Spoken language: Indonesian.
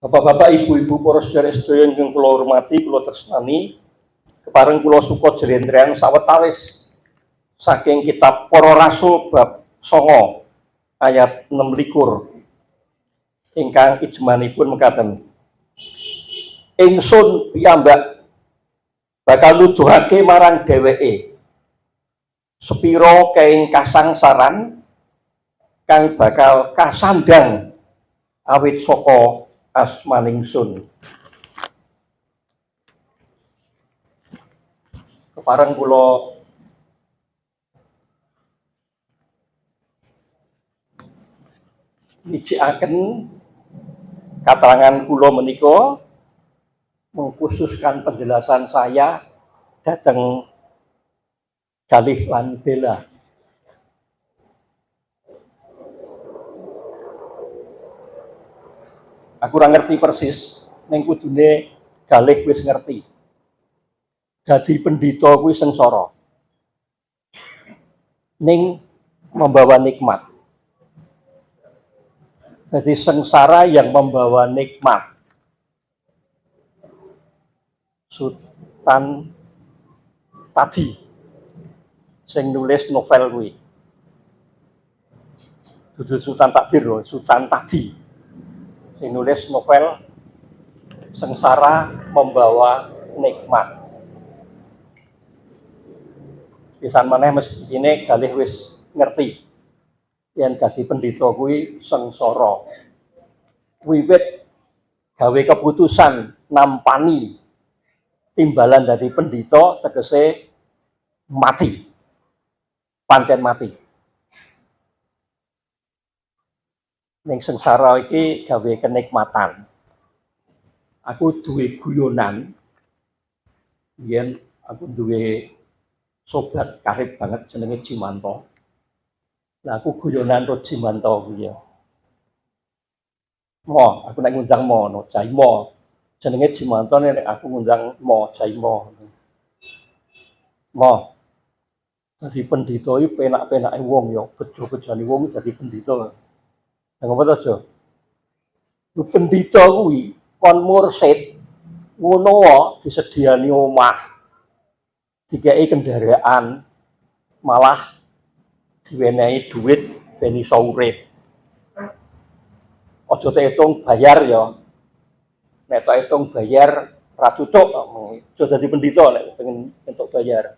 Bapak-bapak, ibu-ibu, para sedherek-sedherek ingkang kula hormati, kula tresnani, kepareng kula suka jlentrehan sawetawis saking kitab Para Rasul bab 9 ayat 26 ingkang ijmanipun mekaten. Ingsun piyambak bakal nuduhake marang dheweke sepira keing kasangsaran kang bakal kasandang awit saka asmaningsun. Kepareng kula wijikaken katerangan kula menika mengkhususkan penjelasan saya dhateng Galih lan Bella. Aku ora ngerti persis, ning kudune Galih wis ngerti. Jadi pendhita kuwi sengsara. Ning membawa nikmat. Jadi sengsara yang membawa nikmat. Sultan Tadi sing nulis novel kuwi. Dudu Sultan Takdir lho, Sultan Tadi. Sing nulis novel Sengsara Membawa Nikmat. Pisan maneh mestine Galih wis ngerti yen dadi pendhita kuwi sengsara. Wiwit gawe keputusan nampani timbalan dadi pendhita tegese mati. Pancen mati. Ning sengsara iki gawe kenikmatan. Aku duwe guyonan yen aku duwe sobat karib banget jenenge Jimanto. Lah aku guyonan ro Jimanto kuwi ya. Mo, aku nek ngundang Mo, no, Jaimo. Jenenge Jimanto nek aku ngundang Mo, Jaimo. Mo. Dadi pendhita iki penak-penake wong ya, bejo-bejane wong dadi pendhita. Lah ngopo to, Jo? Lu pendhita kuwi kon mursid ngono wae disediani omah. Dikei kendaraan malah diwenehi duit ben iso urip. Aja tak hitung bayar ya. Nek tak hitung bayar ra cucuk, aja dadi pendhita nek pengen entuk bayar.